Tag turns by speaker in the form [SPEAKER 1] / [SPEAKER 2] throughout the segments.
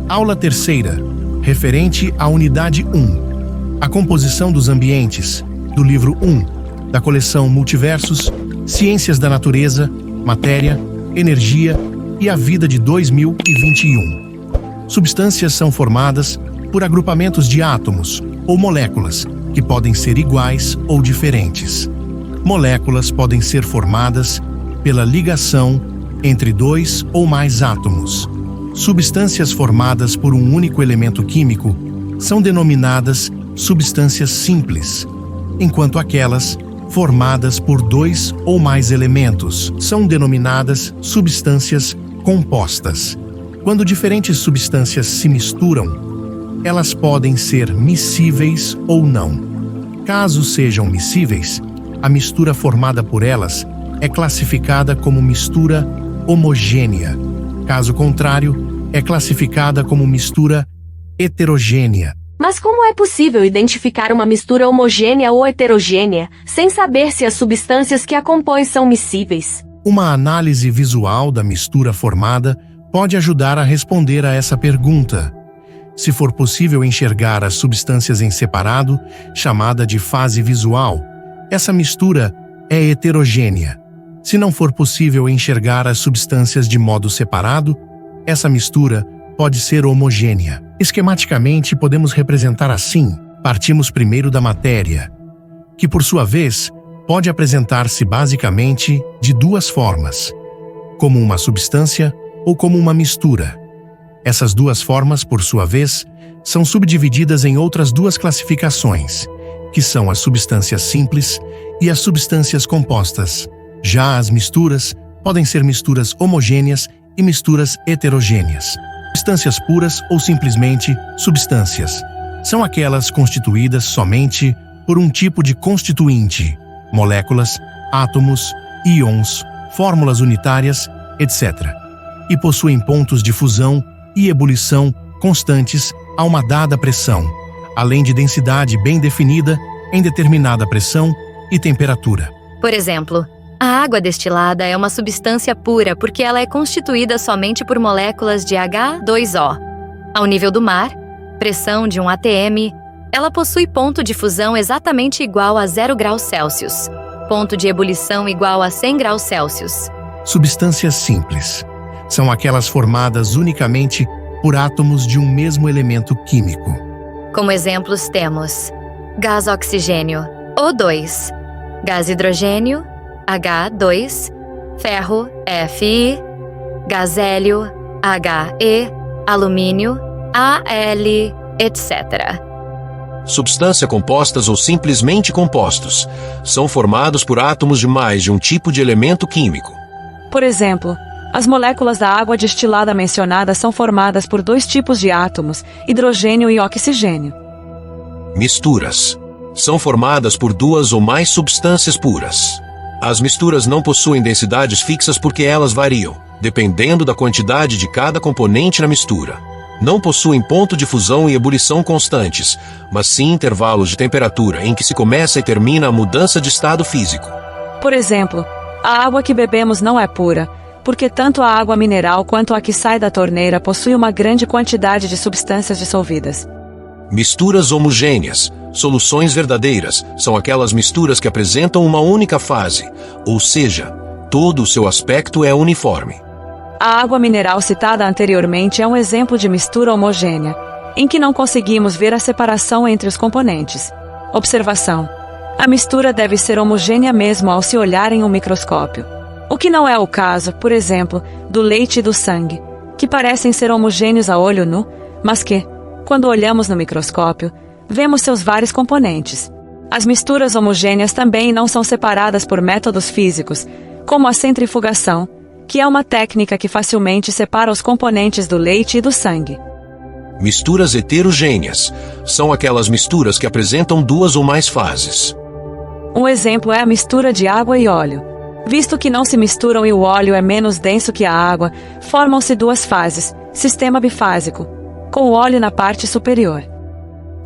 [SPEAKER 1] Aula 3ª, referente à unidade 1. A composição dos ambientes, do livro 1, da coleção Multiversos, Ciências da Natureza, Matéria, Energia e a Vida de 2021. Substâncias são formadas por agrupamentos de átomos ou moléculas, que podem ser iguais ou diferentes. Moléculas podem ser formadas pela ligação entre dois ou mais átomos. Substâncias formadas por um único elemento químico são denominadas substâncias simples, enquanto aquelas formadas por dois ou mais elementos são denominadas substâncias compostas. Quando diferentes substâncias se misturam, elas podem ser miscíveis ou não. Caso sejam miscíveis, a mistura formada por elas é classificada como mistura homogênea. Caso contrário, é classificada como mistura heterogênea.
[SPEAKER 2] Mas como é possível identificar uma mistura homogênea ou heterogênea, sem saber se as substâncias que a compõem são miscíveis?
[SPEAKER 1] Uma análise visual da mistura formada pode ajudar a responder a essa pergunta. Se for possível enxergar as substâncias em separado, chamada de fase visual, essa mistura é heterogênea. Se não for possível enxergar as substâncias de modo separado, essa mistura pode ser homogênea. Esquematicamente, podemos representar assim: partimos primeiro da matéria, que por sua vez pode apresentar-se basicamente de duas formas, como uma substância ou como uma mistura. Essas duas formas, por sua vez, são subdivididas em outras duas classificações, que são as substâncias simples e as substâncias compostas. Já as misturas podem ser misturas homogêneas e misturas heterogêneas. Substâncias puras ou simplesmente substâncias são aquelas constituídas somente por um tipo de constituinte, moléculas, átomos, íons, fórmulas unitárias, etc. E possuem pontos de fusão e ebulição constantes a uma dada pressão, além de densidade bem definida em determinada pressão e temperatura.
[SPEAKER 3] Por exemplo, a água destilada é uma substância pura porque ela é constituída somente por moléculas de H2O. Ao nível do mar, pressão de um atm, ela possui ponto de fusão exatamente igual a 0 graus Celsius, ponto de ebulição igual a 100 graus Celsius.
[SPEAKER 1] Substâncias simples são aquelas formadas unicamente por átomos de um mesmo elemento químico.
[SPEAKER 3] Como exemplos temos gás oxigênio, O2, gás hidrogênio, H2, ferro, Fi, gás hélio, He, alumínio, Al, etc.
[SPEAKER 4] Substância compostas ou simplesmente compostos são formados por átomos de mais de um tipo de elemento químico.
[SPEAKER 5] Por exemplo, as moléculas da água destilada mencionadas são formadas por dois tipos de átomos, hidrogênio e oxigênio.
[SPEAKER 4] Misturas são formadas por duas ou mais substâncias puras. As misturas não possuem densidades fixas porque elas variam, dependendo da quantidade de cada componente na mistura. Não possuem ponto de fusão e ebulição constantes, mas sim intervalos de temperatura em que se começa e termina a mudança de estado físico.
[SPEAKER 5] Por exemplo, a água que bebemos não é pura, porque tanto a água mineral quanto a que sai da torneira possui uma grande quantidade de substâncias dissolvidas.
[SPEAKER 4] Misturas homogêneas, soluções verdadeiras, são aquelas misturas que apresentam uma única fase, ou seja, todo o seu aspecto é uniforme.
[SPEAKER 5] A água mineral citada anteriormente é um exemplo de mistura homogênea, em que não conseguimos ver a separação entre os componentes. Observação: a mistura deve ser homogênea mesmo ao se olhar em um microscópio. O que não é o caso, por exemplo, do leite e do sangue, que parecem ser homogêneos a olho nu, mas que, quando olhamos no microscópio, vemos seus vários componentes. As misturas homogêneas também não são separadas por métodos físicos, como a centrifugação, que é uma técnica que facilmente separa os componentes do leite e do sangue.
[SPEAKER 4] Misturas heterogêneas são aquelas misturas que apresentam duas ou mais fases.
[SPEAKER 5] Um exemplo é a mistura de água e óleo. Visto que não se misturam e o óleo é menos denso que a água, formam-se duas fases, sistema bifásico, com o óleo na parte superior.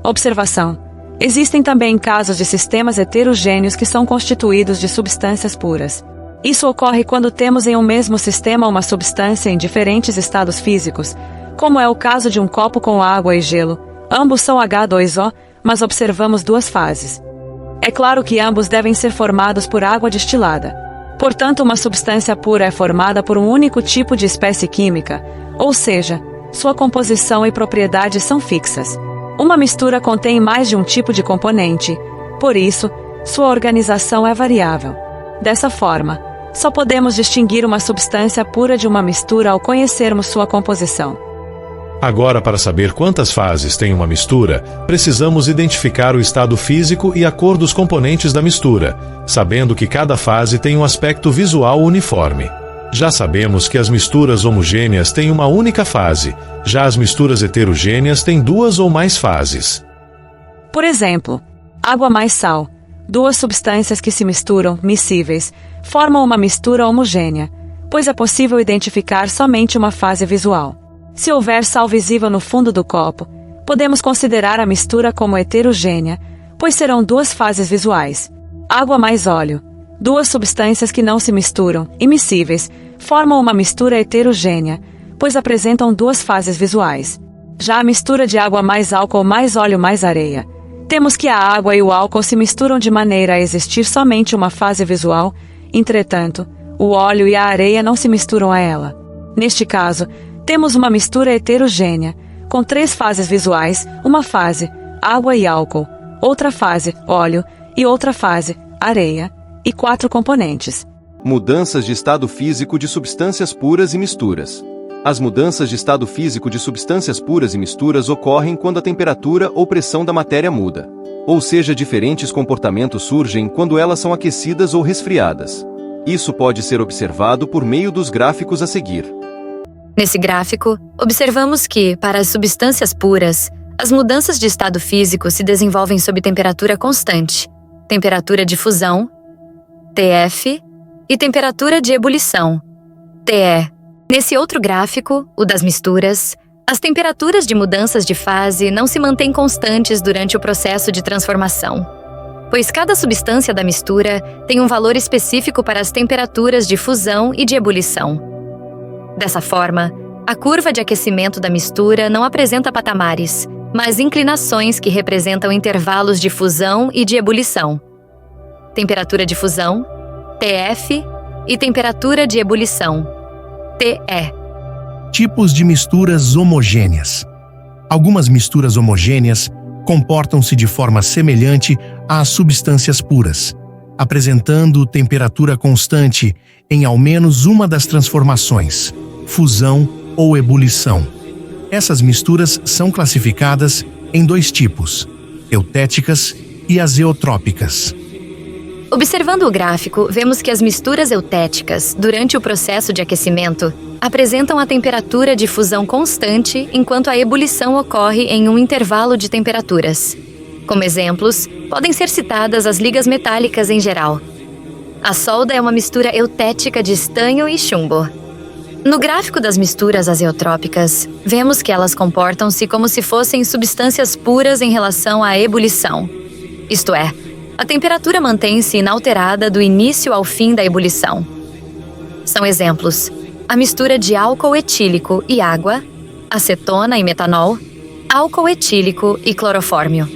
[SPEAKER 5] Observação: existem também casos de sistemas heterogêneos que são constituídos de substâncias puras. Isso ocorre quando temos em um mesmo sistema uma substância em diferentes estados físicos, como é o caso de um copo com água e gelo. Ambos são H2O, mas observamos duas fases. É claro que ambos devem ser formados por água destilada. Portanto, uma substância pura é formada por um único tipo de espécie química, ou seja, sua composição e propriedades são fixas. Uma mistura contém mais de um tipo de componente, por isso, sua organização é variável. Dessa forma, só podemos distinguir uma substância pura de uma mistura ao conhecermos sua composição.
[SPEAKER 6] Agora, para saber quantas fases tem uma mistura, precisamos identificar o estado físico e a cor dos componentes da mistura, sabendo que cada fase tem um aspecto visual uniforme. Já sabemos que as misturas homogêneas têm uma única fase, já as misturas heterogêneas têm duas ou mais fases.
[SPEAKER 5] Por exemplo, água mais sal, duas substâncias que se misturam, miscíveis, formam uma mistura homogênea, pois é possível identificar somente uma fase visual. Se houver sal visível no fundo do copo, podemos considerar a mistura como heterogênea, pois serão duas fases visuais. Água mais óleo, duas substâncias que não se misturam, imiscíveis, formam uma mistura heterogênea, pois apresentam duas fases visuais. Já a mistura de água mais álcool mais óleo mais areia, temos que a água e o álcool se misturam de maneira a existir somente uma fase visual, entretanto, o óleo e a areia não se misturam a ela. Neste caso, temos uma mistura heterogênea, com três fases visuais, uma fase, água e álcool, outra fase, óleo, e outra fase, areia, e quatro componentes.
[SPEAKER 7] Mudanças de estado físico de substâncias puras e misturas. As mudanças de estado físico de substâncias puras e misturas ocorrem quando a temperatura ou pressão da matéria muda. Ou seja, diferentes comportamentos surgem quando elas são aquecidas ou resfriadas. Isso pode ser observado por meio dos gráficos a seguir.
[SPEAKER 3] Nesse gráfico, observamos que, para as substâncias puras, as mudanças de estado físico se desenvolvem sob temperatura constante, temperatura de fusão, TF, e temperatura de ebulição, TE. Nesse outro gráfico, o das misturas, as temperaturas de mudanças de fase não se mantêm constantes durante o processo de transformação, pois cada substância da mistura tem um valor específico para as temperaturas de fusão e de ebulição. Dessa forma, a curva de aquecimento da mistura não apresenta patamares, mas inclinações que representam intervalos de fusão e de ebulição. Temperatura de fusão, TF, e temperatura de ebulição, TE.
[SPEAKER 1] Tipos de misturas homogêneas. Algumas misturas homogêneas comportam-se de forma semelhante às substâncias puras, apresentando temperatura constante em ao menos uma das transformações, fusão ou ebulição. Essas misturas são classificadas em dois tipos, eutéticas e azeotrópicas.
[SPEAKER 3] Observando o gráfico, vemos que as misturas eutéticas, durante o processo de aquecimento, apresentam a temperatura de fusão constante enquanto a ebulição ocorre em um intervalo de temperaturas. Como exemplos, podem ser citadas as ligas metálicas em geral. A solda é uma mistura eutética de estanho e chumbo. No gráfico das misturas azeotrópicas, vemos que elas comportam-se como se fossem substâncias puras em relação à ebulição. Isto é, a temperatura mantém-se inalterada do início ao fim da ebulição. São exemplos: a mistura de álcool etílico e água, acetona e metanol, álcool etílico e clorofórmio.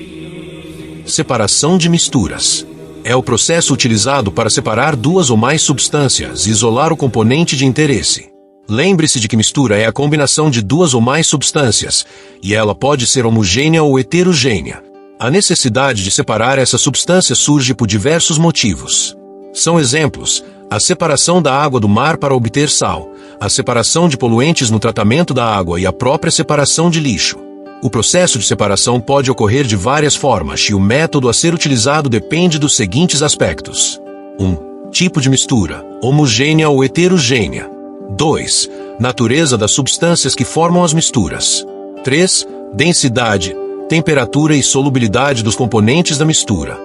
[SPEAKER 4] Separação de misturas. É o processo utilizado para separar duas ou mais substâncias e isolar o componente de interesse. Lembre-se de que mistura é a combinação de duas ou mais substâncias, e ela pode ser homogênea ou heterogênea. A necessidade de separar essa substância surge por diversos motivos. São exemplos: a separação da água do mar para obter sal, a separação de poluentes no tratamento da água e a própria separação de lixo. O processo de separação pode ocorrer de várias formas e o método a ser utilizado depende dos seguintes aspectos. 1. Tipo de mistura, homogênea ou heterogênea. 2. Natureza das substâncias que formam as misturas. 3. Densidade, temperatura e solubilidade dos componentes da mistura.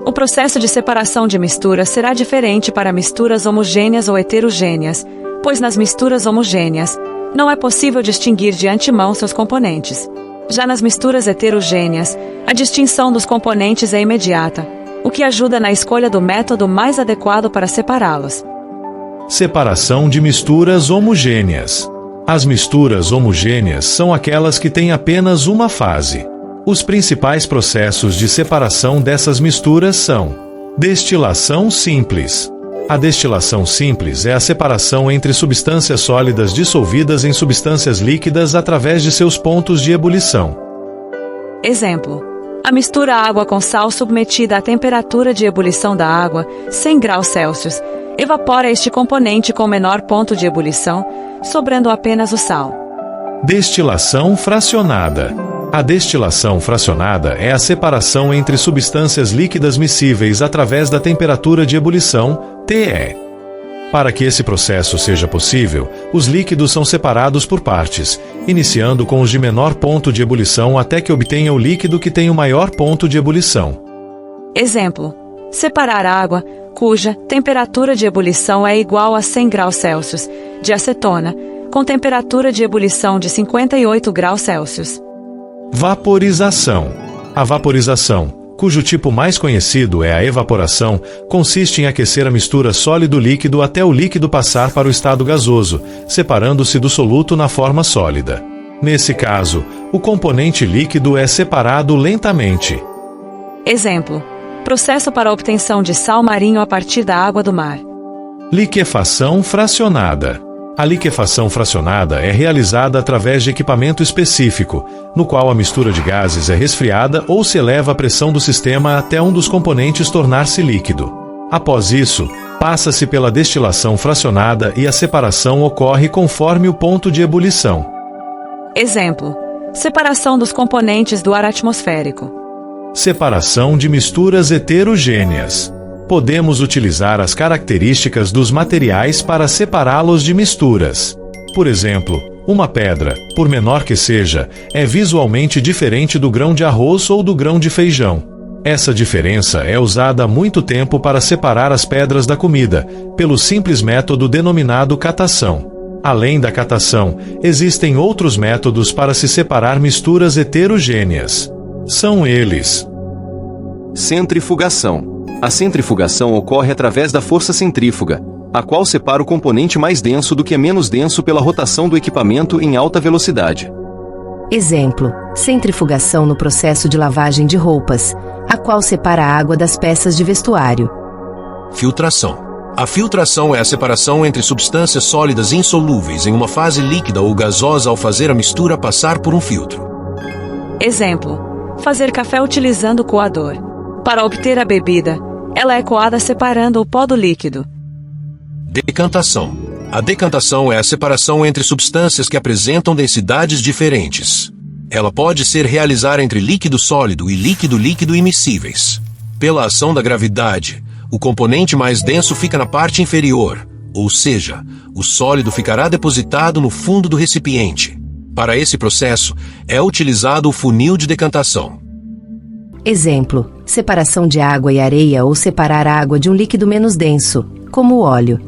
[SPEAKER 5] O processo de separação de misturas será diferente para misturas homogêneas ou heterogêneas, pois nas misturas homogêneas, não é possível distinguir de antemão seus componentes. Já nas misturas heterogêneas, a distinção dos componentes é imediata, o que ajuda na escolha do método mais adequado para separá-los.
[SPEAKER 6] Separação de misturas homogêneas. As misturas homogêneas são aquelas que têm apenas uma fase. Os principais processos de separação dessas misturas são: destilação simples. A destilação simples é a separação entre substâncias sólidas dissolvidas em substâncias líquidas através de seus pontos de ebulição.
[SPEAKER 5] Exemplo: a mistura água com sal submetida à temperatura de ebulição da água, 100 graus Celsius, evapora este componente com menor ponto de ebulição, sobrando apenas o sal.
[SPEAKER 6] Destilação fracionada. A destilação fracionada é a separação entre substâncias líquidas miscíveis através da temperatura de ebulição, TE. Para que esse processo seja possível, os líquidos são separados por partes, iniciando com os de menor ponto de ebulição até que obtenha o líquido que tem o maior ponto de ebulição.
[SPEAKER 5] Exemplo: separar água, cuja temperatura de ebulição é igual a 100 graus Celsius, de acetona, com temperatura de ebulição de 58 graus Celsius.
[SPEAKER 6] Vaporização. A vaporização, cujo tipo mais conhecido é a evaporação, consiste em aquecer a mistura sólido-líquido até o líquido passar para o estado gasoso, separando-se do soluto na forma sólida. Nesse caso, o componente líquido é separado lentamente.
[SPEAKER 5] Exemplo: processo para a obtenção de sal marinho a partir da água do mar.
[SPEAKER 6] Liquefação fracionada. A liquefação fracionada é realizada através de equipamento específico, no qual a mistura de gases é resfriada ou se eleva a pressão do sistema até um dos componentes tornar-se líquido. Após isso, passa-se pela destilação fracionada e a separação ocorre conforme o ponto de ebulição.
[SPEAKER 5] Exemplo: separação dos componentes do ar atmosférico.
[SPEAKER 6] Separação de misturas heterogêneas. Podemos utilizar as características dos materiais para separá-los de misturas. Por exemplo, uma pedra, por menor que seja, é visualmente diferente do grão de arroz ou do grão de feijão. Essa diferença é usada há muito tempo para separar as pedras da comida, pelo simples método denominado catação. Além da catação, existem outros métodos para se separar misturas heterogêneas. São eles:
[SPEAKER 7] centrifugação. A centrifugação ocorre através da força centrífuga, a qual separa o componente mais denso do que é menos denso pela rotação do equipamento em alta velocidade.
[SPEAKER 8] Exemplo: centrifugação no processo de lavagem de roupas, a qual separa a água das peças de vestuário.
[SPEAKER 4] Filtração. A filtração é a separação entre substâncias sólidas insolúveis em uma fase líquida ou gasosa ao fazer a mistura passar por um filtro.
[SPEAKER 5] Exemplo: fazer café utilizando coador. Para obter a bebida, ela é coada separando o pó do líquido.
[SPEAKER 4] Decantação. A decantação é a separação entre substâncias que apresentam densidades diferentes. Ela pode ser realizada entre líquido sólido e líquido immiscíveis. Pela ação da gravidade, o componente mais denso fica na parte inferior, ou seja, o sólido ficará depositado no fundo do recipiente. Para esse processo, é utilizado o funil de decantação.
[SPEAKER 8] Exemplo: separação de água e areia ou separar água de um líquido menos denso, como o óleo.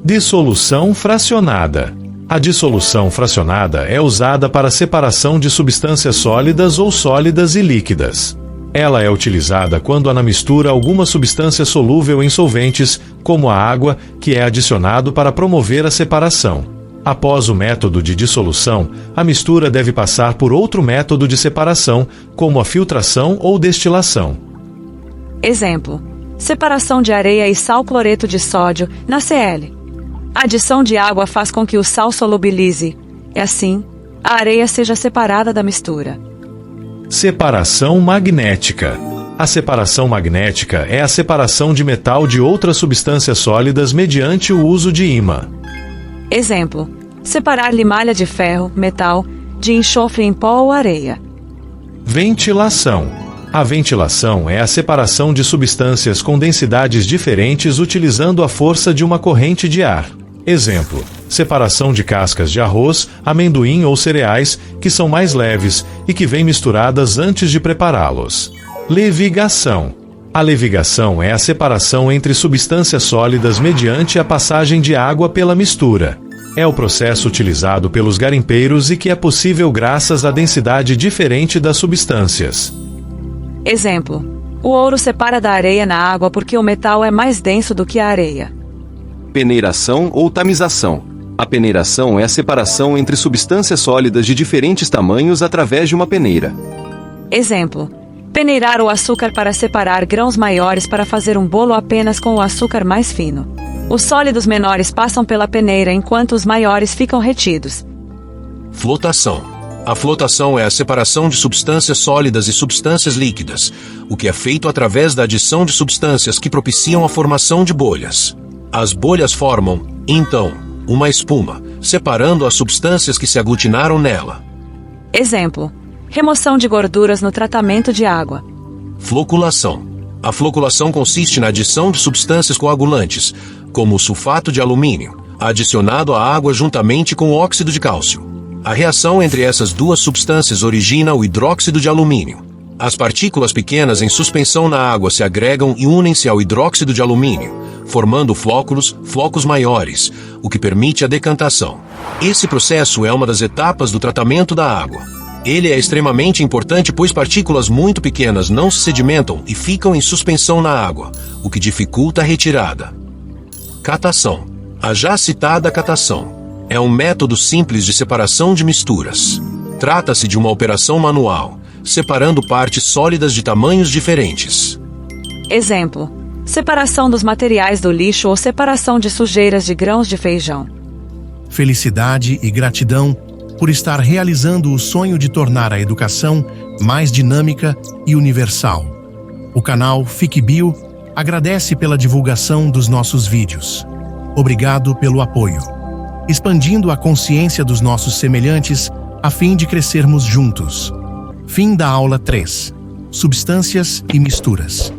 [SPEAKER 6] Dissolução fracionada. A dissolução fracionada é usada para a separação de substâncias sólidas ou sólidas e líquidas. Ela é utilizada quando há na mistura alguma substância solúvel em solventes, como a água, que é adicionado para promover a separação. Após o método de dissolução, a mistura deve passar por outro método de separação, como a filtração ou destilação.
[SPEAKER 5] Exemplo: separação de areia e sal cloreto de sódio na Cl. A adição de água faz com que o sal solubilize, e assim, a areia seja separada da mistura.
[SPEAKER 6] Separação magnética. A separação magnética é a separação de metal de outras substâncias sólidas mediante o uso de ímã.
[SPEAKER 5] Exemplo: separar limalha de ferro, metal, de enxofre em pó ou areia.
[SPEAKER 6] Ventilação. A ventilação é a separação de substâncias com densidades diferentes utilizando a força de uma corrente de ar. Exemplo: separação de cascas de arroz, amendoim ou cereais, que são mais leves e que vêm misturadas antes de prepará-los. Levigação. A levigação é a separação entre substâncias sólidas mediante a passagem de água pela mistura. É o processo utilizado pelos garimpeiros e que é possível graças à densidade diferente das substâncias.
[SPEAKER 5] Exemplo: o ouro separa da areia na água porque o metal é mais denso do que a areia.
[SPEAKER 7] Peneiração ou tamização. A peneiração é a separação entre substâncias sólidas de diferentes tamanhos através de uma peneira.
[SPEAKER 5] Exemplo: peneirar o açúcar para separar grãos maiores para fazer um bolo apenas com o açúcar mais fino. Os sólidos menores passam pela peneira enquanto os maiores ficam retidos.
[SPEAKER 4] Flotação. A flotação é a separação de substâncias sólidas e substâncias líquidas, o que é feito através da adição de substâncias que propiciam a formação de bolhas. As bolhas formam, então, uma espuma, separando as substâncias que se aglutinaram nela.
[SPEAKER 5] Exemplo: remoção de gorduras no tratamento de água.
[SPEAKER 4] Floculação. A floculação consiste na adição de substâncias coagulantes, como o sulfato de alumínio, adicionado à água juntamente com o óxido de cálcio. A reação entre essas duas substâncias origina o hidróxido de alumínio. As partículas pequenas em suspensão na água se agregam e unem-se ao hidróxido de alumínio, formando flocos maiores, o que permite a decantação. Esse processo é uma das etapas do tratamento da água. Ele é extremamente importante pois partículas muito pequenas não se sedimentam e ficam em suspensão na água, o que dificulta a retirada. Catação. A já citada catação é um método simples de separação de misturas. Trata-se de uma operação manual, separando partes sólidas de tamanhos diferentes.
[SPEAKER 5] Exemplo: separação dos materiais do lixo ou separação de sujeiras de grãos de feijão.
[SPEAKER 1] Felicidade e gratidão por estar realizando o sonho de tornar a educação mais dinâmica e universal. O canal Fique Bio agradece pela divulgação dos nossos vídeos. Obrigado pelo apoio, expandindo a consciência dos nossos semelhantes a fim de crescermos juntos. Fim da aula 3. Substâncias e misturas.